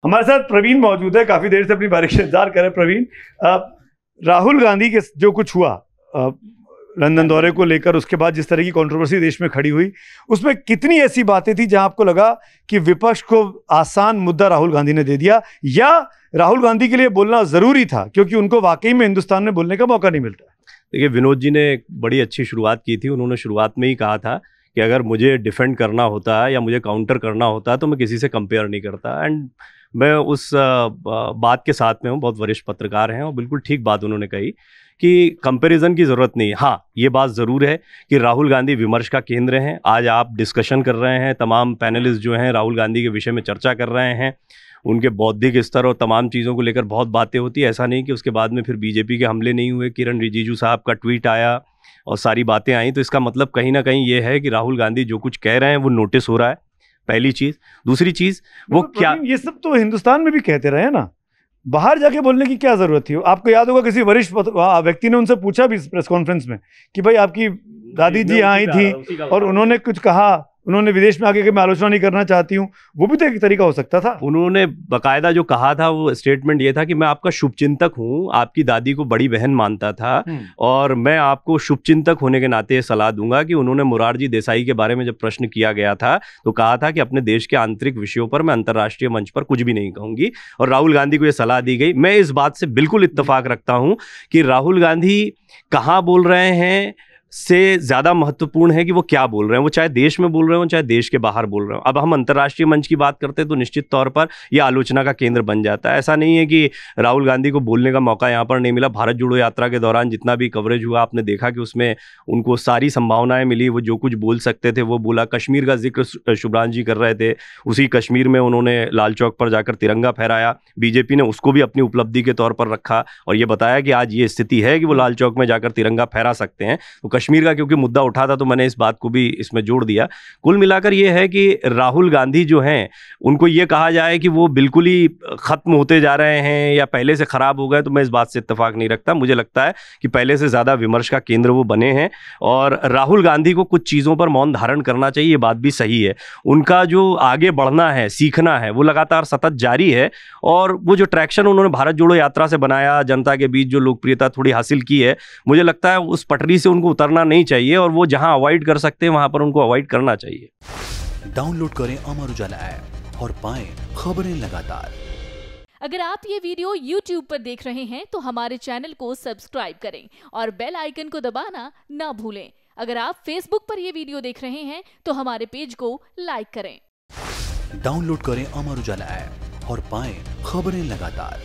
हमारे साथ प्रवीण मौजूद है, काफी देर से अपनी बारी का इंतजार कर रहे हैं। प्रवीण, राहुल गांधी के जो कुछ हुआ लंदन दौरे को लेकर, उसके बाद जिस तरह की कंट्रोवर्सी देश में खड़ी हुई, उसमें कितनी ऐसी बातें थी जहां आपको लगा कि विपक्ष को आसान मुद्दा राहुल गांधी ने दे दिया, या राहुल गांधी के लिए बोलना जरूरी था क्योंकि उनको वाकई में हिंदुस्तान में बोलने का मौका नहीं मिलता? देखिए, विनोद जी ने एक बड़ी अच्छी शुरुआत की थी। उन्होंने शुरुआत में ही कहा था कि अगर मुझे डिफेंड करना होता है या मुझे काउंटर करना होता है तो मैं किसी से कंपेयर नहीं करता। एंड मैं उस बात के साथ में हूँ। बहुत वरिष्ठ पत्रकार हैं और बिल्कुल ठीक बात उन्होंने कही कि कंपैरिजन की ज़रूरत नहीं है। हाँ, ये बात ज़रूर है कि राहुल गांधी विमर्श का केंद्र हैं। आज आप डिस्कशन कर रहे हैं, तमाम पैनलिस्ट जो हैं राहुल गांधी के विषय में चर्चा कर रहे हैं, उनके बौद्धिक स्तर और तमाम चीज़ों को लेकर बहुत बातें होती है। ऐसा नहीं कि उसके बाद में फिर बीजेपी के हमले नहीं हुए, किरण रिजिजू साहब का ट्वीट आया और सारी बातें आई। तो इसका मतलब कहीं ना कहीं ये है कि राहुल गांधी जो कुछ कह रहे हैं वो नोटिस हो रहा है, पहली चीज़। दूसरी चीज़, वो क्या, ये सब तो हिंदुस्तान में भी कहते रहे ना, बाहर जाके बोलने की क्या जरूरत थी? आपको याद होगा किसी वरिष्ठ व्यक्ति ने उनसे पूछा भी प्रेस कॉन्फ्रेंस में कि भाई आपकी दादी जी आई थी और उन्होंने कुछ कहा, उन्होंने विदेश में आगे कि मैं आलोचना नहीं करना चाहती हूँ, वो भी तो एक तरीका हो सकता था। उन्होंने बाकायदा जो कहा था वो स्टेटमेंट ये था कि मैं आपका शुभचिंतक हूँ, आपकी दादी को बड़ी बहन मानता था और मैं आपको शुभचिंतक होने के नाते सलाह दूंगा कि उन्होंने मोरारजी देसाई के बारे में जब प्रश्न किया गया था तो कहा था कि अपने देश के आंतरिक विषयों पर मैं अंतर्राष्ट्रीय मंच पर कुछ भी नहीं कहूंगी, और राहुल गांधी को यह सलाह दी गई। मैं इस बात से बिल्कुल इत्तेफाक रखता हूं कि राहुल गांधी कहाँ बोल रहे हैं से ज़्यादा महत्वपूर्ण है कि वो क्या बोल रहे हैं। वो चाहे देश में बोल रहे हो चाहे देश के बाहर बोल रहे हो। अब हम अंतर्राष्ट्रीय मंच की बात करते हैं तो निश्चित तौर पर यह आलोचना का केंद्र बन जाता है। ऐसा नहीं है कि राहुल गांधी को बोलने का मौका यहाँ पर नहीं मिला। भारत जोड़ो यात्रा के दौरान जितना भी कवरेज हुआ आपने देखा कि उसमें उनको सारी संभावनाएं मिली, वो जो कुछ बोल सकते थे वो बोला। कश्मीर का जिक्र शुभ्रांश जी कर रहे थे, उसी कश्मीर में उन्होंने लाल चौक पर जाकर तिरंगा फहराया। बीजेपी ने उसको भी अपनी उपलब्धि के तौर पर रखा और ये बताया कि आज ये स्थिति है कि वो लाल चौक में जाकर तिरंगा फहरा सकते हैं। तो कश्मीर का क्योंकि मुद्दा उठा था तो मैंने इस बात को भी इसमें जोड़ दिया। कुल मिलाकर ये है कि राहुल गांधी जो हैं उनको ये कहा जाए कि वो बिल्कुल ही खत्म होते जा रहे हैं या पहले से खराब हो गए, तो मैं इस बात से इत्तेफाक नहीं रखता। मुझे लगता है कि पहले से ज़्यादा विमर्श का केंद्र वो बने हैं और राहुल गांधी को कुछ चीज़ों पर मौन धारण करना चाहिए। ये बात भी सही है। उनका जो आगे बढ़ना है, सीखना है, वो लगातार सतत जारी है और वो जो ट्रैक्शन उन्होंने भारत जोड़ो यात्रा से बनाया, जनता के बीच जो लोकप्रियता थोड़ी हासिल की है, मुझे लगता है उस पटरी से उनको उतरना नहीं चाहिए और वो जहां अवॉइड कर सकते हैं वहां पर उनको अवॉइड करना चाहिए। डाउनलोड करें अमर उजाला ऐप और पाएं खबरें लगातार। अगर आप ये वीडियो YouTube पर देख रहे हैं तो हमारे चैनल को सब्सक्राइब करें और बेल आइकन को दबाना ना भूलें। अगर आप Facebook पर ये वीडियो देख रहे हैं तो हमारे पेज को लाइक करें। डाउनलोड करें अमर उजाला ऐप और पाएं खबरें लगातार।